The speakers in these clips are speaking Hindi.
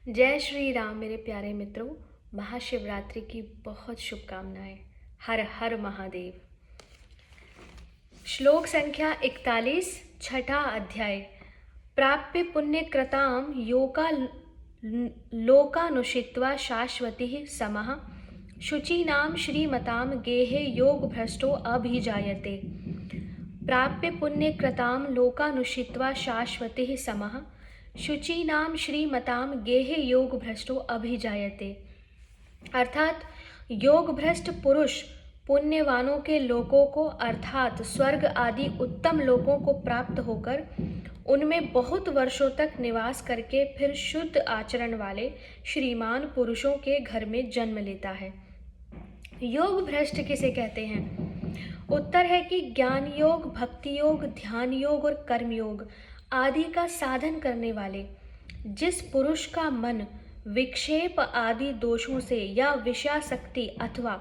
जय श्री राम मेरे प्यारे मित्रों। महाशिवरात्रि की बहुत शुभकामनाएं। हर हर महादेव। श्लोक संख्या 41, छठा अध्याय। प्राप्य पुण्य कृताम लोकानुषित्वा शाश्वती समः शुचीनाम श्रीमताम गेहे योग भ्रष्टो अभिजायते। प्राप्य पुण्य कृताम लोकानुषित्वा शाश्वती समः शुचीनाम श्रीमताम गेहे योग भ्रष्टो अभिजायते। अर्थात योग भ्रष्ट पुरुष पुण्यवानों के लोकों को अर्थात स्वर्ग आदि उत्तम लोकों को प्राप्त होकर उनमें बहुत वर्षों तक निवास करके फिर शुद्ध आचरण वाले श्रीमान पुरुषों के घर में जन्म लेता है। योग भ्रष्ट किसे कहते हैं? उत्तर है कि ज्ञान योग, भक्ति योग, ध्यान योग और कर्म योग आदि का साधन करने वाले जिस पुरुष का मन विक्षेप आदि दोषों से या विषयासक्ति अथवा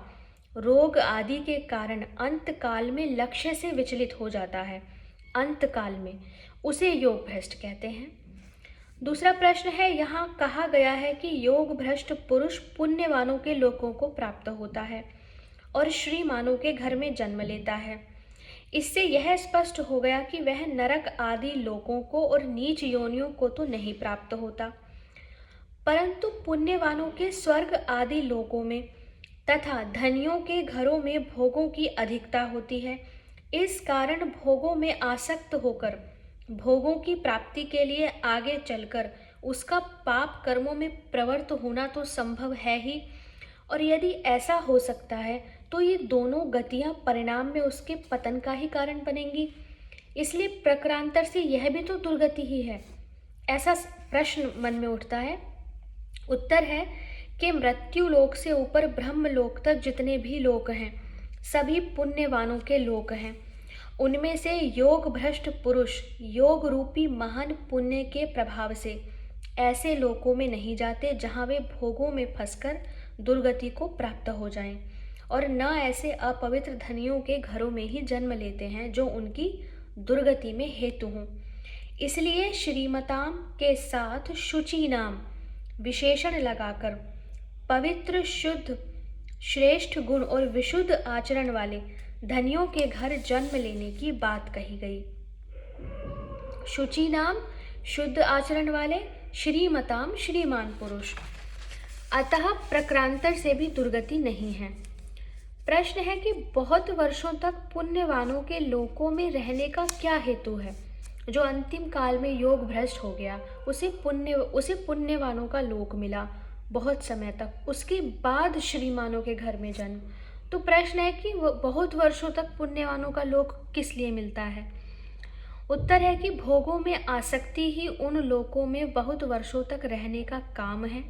रोग आदि के कारण अंत काल में लक्ष्य से विचलित हो जाता है, अंत काल में, उसे योग भ्रष्ट कहते हैं। दूसरा प्रश्न है, यहाँ कहा गया है कि योग भ्रष्ट पुरुष पुण्यवानों के लोकों को प्राप्त होता है और श्रीमानों के घर में जन्म लेता है। इससे यह स्पष्ट हो गया कि वह नरक आदि लोकों को और नीच योनियों को तो नहीं प्राप्त होता, परंतु पुण्यवानों के स्वर्ग आदि लोकों में तथा धनियों के घरों में भोगों की अधिकता होती है। इस कारण भोगों में आसक्त होकर भोगों की प्राप्ति के लिए आगे चलकर उसका पाप कर्मों में प्रवृत्त होना तो संभव है ही, और यदि ऐसा हो सकता है तो ये दोनों गतियां परिणाम में उसके पतन का ही कारण बनेंगी। इसलिए प्रकरांतर से यह भी तो दुर्गति ही है। ऐसा प्रश्न मन में उठता है। उत्तर है कि मृत्यु लोक से ऊपर ब्रह्म लोक तक जितने भी लोक हैं सभी पुण्यवानों के लोक हैं। उनमें से योग भ्रष्ट पुरुष योग रूपी महान पुण्य के प्रभाव से ऐसे लोकों में नहीं जाते जहां वे भोगों में फंसकर दुर्गति को प्राप्त हो जाएं, और न ऐसे अपवित्र धनियों के घरों में ही जन्म लेते हैं जो उनकी दुर्गति में हेतु हों। इसलिए श्रीमताम के साथ शुचि नाम विशेषण लगाकर पवित्र, शुद्ध, श्रेष्ठ गुण और विशुद्ध आचरण वाले धनियों के घर जन्म लेने की बात कही गई। शुचि नाम शुद्ध आचरण वाले, श्रीमताम श्रीमान पुरुष। अतः प्रक्रांतर से भी दुर्गति नहीं है। प्रश्न है कि बहुत वर्षों तक पुण्यवानों के लोकों में रहने का क्या हेतु है? जो अंतिम काल में योग भ्रष्ट हो गया उसे पुण्यवानों का लोक मिला बहुत समय तक, उसके बाद श्रीमानों के घर में जन्म। तो प्रश्न है कि बहुत वर्षों तक पुण्यवानों का लोक किस लिए मिलता है? उत्तर है कि भोगों में आसक्ति ही उन लोकों में बहुत वर्षों तक रहने का काम है,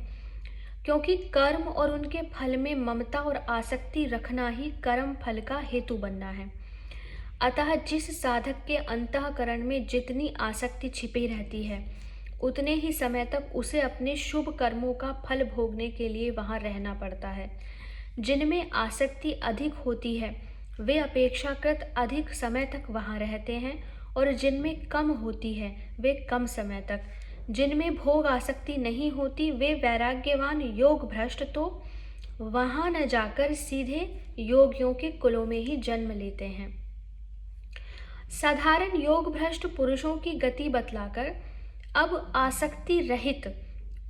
क्योंकि कर्म और उनके फल में ममता और आसक्ति रखना ही कर्म फल का हेतु बनना है। अतः जिस साधक के अंतःकरण में जितनी आसक्ति छिपी रहती है उतने ही समय तक उसे अपने शुभ कर्मों का फल भोगने के लिए वहां रहना पड़ता है। जिनमें आसक्ति अधिक होती है वे अपेक्षाकृत अधिक समय तक वहां रहते हैं, और जिनमें कम होती है वे कम समय तक। जिनमें भोग आसक्ति नहीं होती वे वैराग्यवान योग भ्रष्ट तो वहां न जाकर सीधे योगियों के कुलों में ही जन्म लेते हैं। साधारण योग भ्रष्ट पुरुषों की गति बतलाकर अब आसक्ति रहित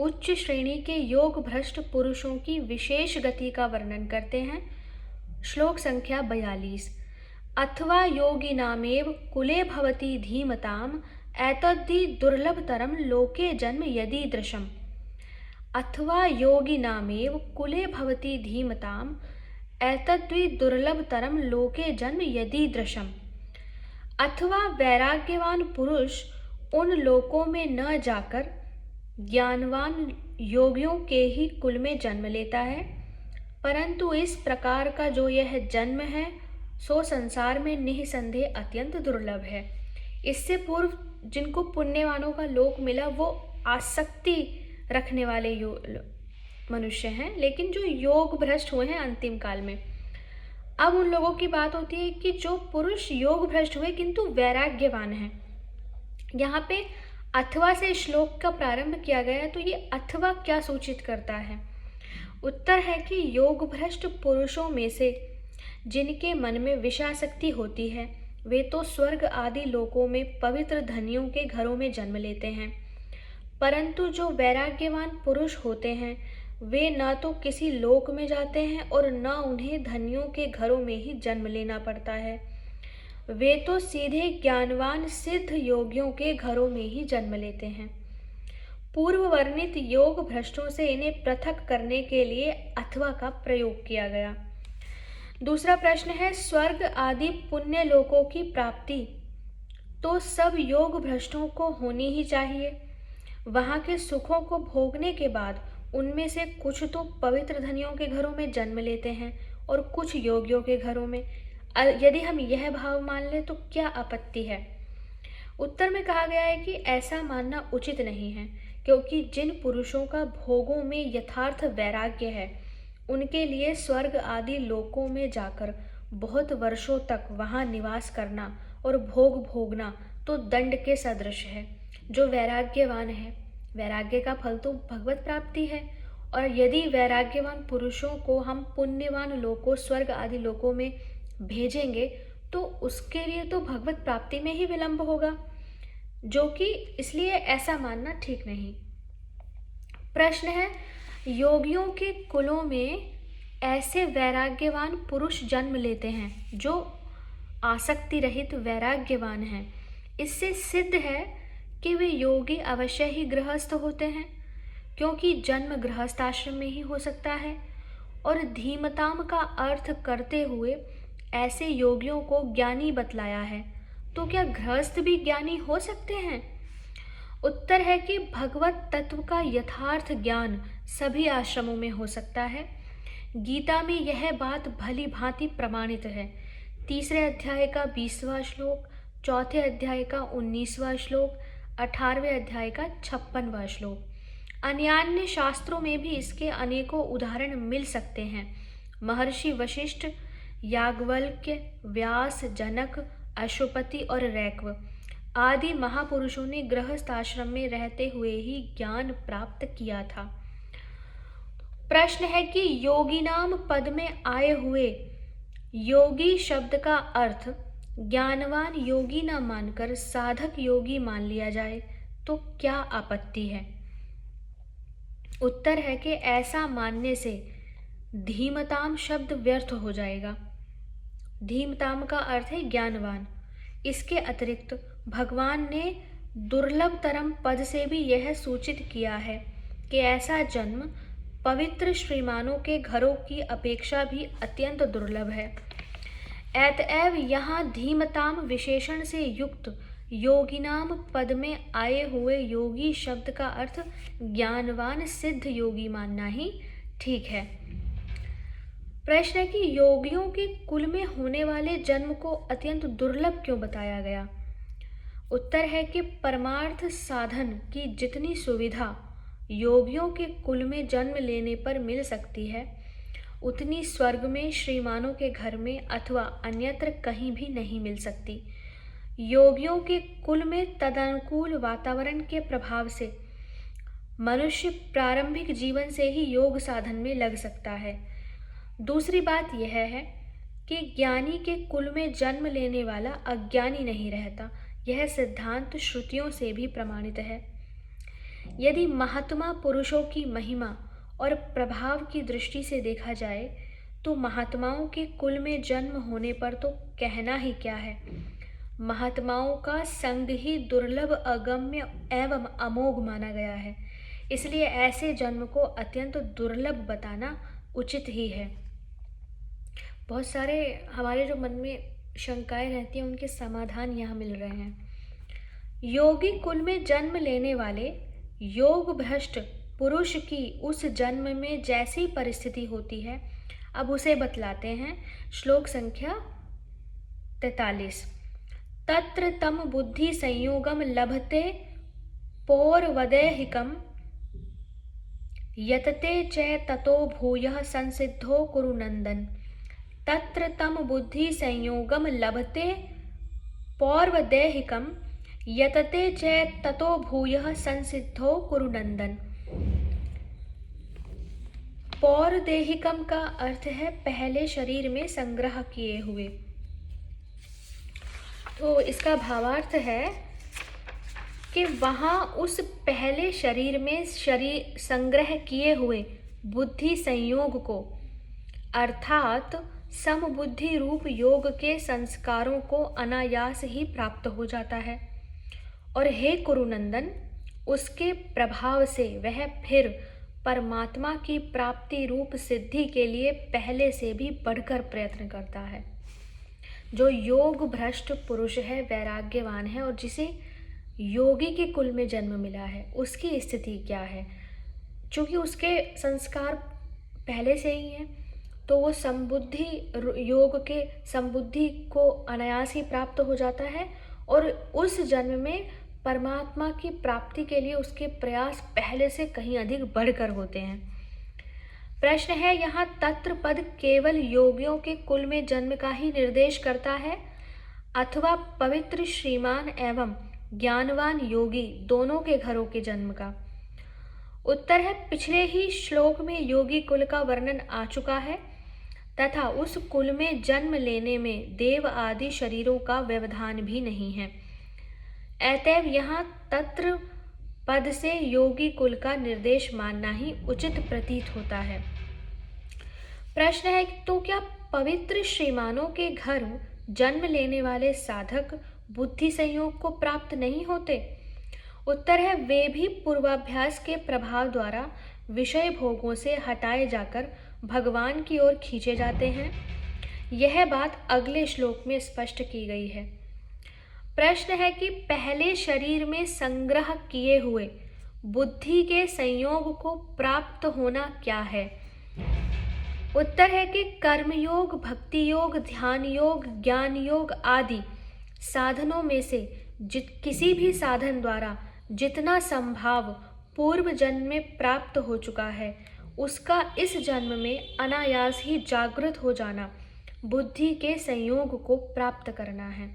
उच्च श्रेणी के योग भ्रष्ट पुरुषों की विशेष गति का वर्णन करते हैं। श्लोक संख्या 42। अथवा योगिनामेव कुले भवति धीमताम एतद्धि दुर्लभतरम लोके जन्म यदीदृशम्। अथवा योगिनामेव कुले भवति धीमताम एतद्धि दुर्लभतरम लोके जन्म यदीदृशम्। अथवा वैराग्यवान पुरुष उन लोकों में न जाकर ज्ञानवान योगियों के ही कुल में जन्म लेता है, परंतु इस प्रकार का जो यह जन्म है सो संसार में निःसंदेह अत्यंत दुर्लभ है। इससे पूर्व जिनको पुण्यवानों का लोक मिला वो आसक्ति रखने वाले मनुष्य हैं, लेकिन जो योग भ्रष्ट हुए हैं अंतिम काल में, अब उन लोगों की बात होती है कि जो पुरुष योग भ्रष्ट हुए किंतु वैराग्यवान हैं। यहाँ पे अथवा से श्लोक का प्रारंभ किया गया, तो ये अथवा क्या सूचित करता है? उत्तर है कि योग भ्रष्ट पुरुषों में से जिनके मन में विषयासक्ति होती है, वे तो स्वर्ग आदि लोकों में पवित्र धनियों के घरों में जन्म लेते हैं, परंतु जो वैराग्यवान पुरुष होते हैं, वे न तो किसी लोक में जाते हैं और न उन्हें धनियों के घरों में ही जन्म लेना पड़ता है। वे तो सीधे ज्ञानवान सिद्ध योगियों के घरों में ही जन्म लेते हैं। पूर्व वर्णित योग भ्रष्टों से इन्हें पृथक करने के लिए अथवा का प्रयोग किया गया। दूसरा प्रश्न है, स्वर्ग आदि पुण्य लोकों की प्राप्ति तो सब योग भ्रष्टों को होनी ही चाहिए। वहाँ के सुखों को भोगने के बाद उनमें से कुछ तो पवित्र धनियों के घरों में जन्म लेते हैं और कुछ योगियों के घरों में। यदि हम यह भाव मान लें तो क्या आपत्ति है? उत्तर में कहा गया है कि ऐसा मानना उचित नहीं है, क्योंकि जिन पुरुषों का भोगों में यथार्थ वैराग्य है, उनके लिए स्वर्ग आदि लोकों में जाकर बहुत वर्षों तक वहाँ निवास करना और भोग भोगना तो दंड के सदृश है। जो वैराग्यवान है, वैराग्य का फल तो भगवत प्राप्ति है, और यदि वैराग्यवान पुरुषों को हम पुण्यवान लोकों, स्वर्ग आदि लोकों में भेजेंगे तो उसके लिए तो भगवत प्राप्ति में ही विलंब होगा, जो कि इसलिए ऐसा मानना ठीक नहीं। प्रश्न है, योगियों के कुलों में ऐसे वैराग्यवान पुरुष जन्म लेते हैं जो आसक्ति रहित वैराग्यवान हैं। इससे सिद्ध है कि वे योगी अवश्य ही गृहस्थ होते हैं, क्योंकि जन्म गृहस्थ आश्रम में ही हो सकता है। और धीमताम का अर्थ करते हुए ऐसे योगियों को ज्ञानी बतलाया है, तो क्या गृहस्थ भी ज्ञानी हो सकते हैं? उत्तर है कि भगवत तत्व का यथार्थ ज्ञान सभी आश्रमों में हो सकता है। गीता में यह बात भली भांति प्रमाणित है। 3 अध्याय का 20वां श्लोक, 4 अध्याय का 19वां श्लोक, 18वें अध्याय का 56वां श्लोक। अन्यान्य शास्त्रों में भी इसके अनेकों उदाहरण मिल सकते हैं। महर्षि वशिष्ठ, याज्ञवल्क्य, व्यास, जनक, अश्वपति और रैक्व आदि महापुरुषों ने गृहस्थ आश्रम में रहते हुए ही ज्ञान प्राप्त किया था। प्रश्न है कि योगिनाम पद में आए हुए योगी शब्द का अर्थ ज्ञानवान योगी न मानकर साधक योगी मान लिया जाए तो क्या आपत्ति है? उत्तर है कि ऐसा मानने से धीमताम शब्द व्यर्थ हो जाएगा। धीमताम का अर्थ है ज्ञानवान। इसके अतिरिक्त भगवान ने दुर्लभतरम पद से भी यह सूचित किया है कि ऐसा जन्म पवित्र श्रीमानों के घरों की अपेक्षा भी अत्यंत दुर्लभ है। अतएव यहाँ धीमताम विशेषण से युक्त योगिनाम पद में आए हुए योगी शब्द का अर्थ ज्ञानवान सिद्ध योगी मानना ही ठीक है। प्रश्न है कि योगियों के कुल में होने वाले जन्म को अत्यंत दुर्लभ क्यों बताया गया? उत्तर है कि परमार्थ साधन की जितनी सुविधा योगियों के कुल में जन्म लेने पर मिल सकती है, उतनी स्वर्ग में श्रीमानों के घर में अथवा अन्यत्र कहीं भी नहीं मिल सकती। योगियों के कुल में तदनुकूल वातावरण के प्रभाव से मनुष्य प्रारंभिक जीवन से ही योग साधन में लग सकता है। दूसरी बात यह है कि ज्ञानी के कुल में जन्म लेने वाला अज्ञानी नहीं रहता। यह सिद्धांत श्रुतियों से भी प्रमाणित है। यदि महात्मा पुरुषों की महिमा और प्रभाव की दृष्टि से देखा जाए तो महात्माओं के कुल में जन्म होने पर तो कहना ही क्या है। महात्माओं का संग ही दुर्लभ, अगम्य एवं अमोघ माना गया है। इसलिए ऐसे जन्म को अत्यंत दुर्लभ बताना उचित ही है। बहुत सारे हमारे जो मन में शंकाएं रहती हैं, उनके समाधान यहाँ मिल रहे हैं। योगी कुल में जन्म लेने वाले योग भ्रष्ट पुरुष की उस जन्म में जैसी परिस्थिति होती है, अब उसे बतलाते हैं। श्लोक संख्या 43। तत्र तम बुद्धि संयोगम लभते पौर्वदैहिकम यतते च ततो भूयः संसिद्धो कुरु नंदन। तत्र तम बुद्धि संयोगम लभते पौर्वदैहिकम यतते च ततो भूयः संसिद्धो कुरु नंदन। पौरदेहिकम का अर्थ है पहले शरीर में संग्रह किए हुए। तो इसका भावार्थ है कि वहाँ उस पहले शरीर में शरीर संग्रह किए हुए बुद्धि संयोग को अर्थात समबुद्धि रूप योग के संस्कारों को अनायास ही प्राप्त हो जाता है। और हे कुरुनंदन, उसके प्रभाव से वह फिर परमात्मा की प्राप्ति रूप सिद्धि के लिए पहले से भी बढ़कर प्रयत्न करता है। जो योग भ्रष्ट पुरुष है, वैराग्यवान है और जिसे योगी के कुल में जन्म मिला है, उसकी स्थिति क्या है? चूँकि उसके संस्कार पहले से ही हैं, तो वो समबुद्धि योग के समबुद्धि को अनायास ही प्राप्त हो जाता है और उस जन्म में परमात्मा की प्राप्ति के लिए उसके प्रयास पहले से कहीं अधिक बढ़कर होते हैं। प्रश्न है यहाँ तत्र पद केवल योगियों के कुल में जन्म का ही निर्देश करता है अथवा पवित्र श्रीमान एवं ज्ञानवान योगी दोनों के घरों के जन्म का? उत्तर है पिछले ही श्लोक में योगी कुल का वर्णन आ चुका है तथा उस कुल में जन्म लेने में देव आदि शरीरों का व्यवधान भी नहीं है। अतएव यहाँ तत्र पद से योगी कुल का निर्देश मानना ही उचित प्रतीत होता है। प्रश्न है तो क्या पवित्र श्रीमानों के घर जन्म लेने वाले साधक बुद्धि संयोग को प्राप्त नहीं होते? उत्तर है वे भी पूर्वाभ्यास के प्रभाव द्वारा विषय भोगों से हटाए जाकर भगवान की ओर खींचे जाते हैं। यह बात अगले श्लोक में स्पष्ट की गई है। प्रश्न है कि पहले शरीर में संग्रह किए हुए बुद्धि के संयोग को प्राप्त होना क्या है? उत्तर है कि कर्मयोग, भक्ति योग, ध्यान योग, ज्ञान योग आदि साधनों में से किसी भी साधन द्वारा जितना संभाव पूर्व जन्म में प्राप्त हो चुका है, उसका इस जन्म में अनायास ही जागृत हो जाना बुद्धि के संयोग को प्राप्त करना है।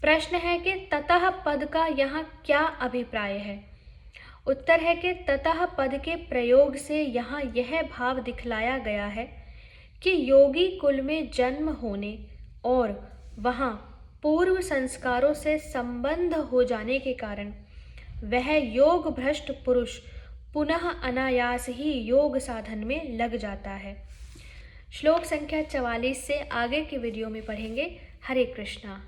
प्रश्न है कि ततः पद का यहाँ क्या अभिप्राय है? उत्तर है कि ततः पद के प्रयोग से यहाँ यह भाव दिखलाया गया है कि योगी कुल में जन्म होने और वहाँ पूर्व संस्कारों से संबंध हो जाने के कारण वह योग भ्रष्ट पुरुष पुनः अनायास ही योग साधन में लग जाता है। श्लोक संख्या 44 से आगे की वीडियो में पढ़ेंगे। हरे कृष्णा।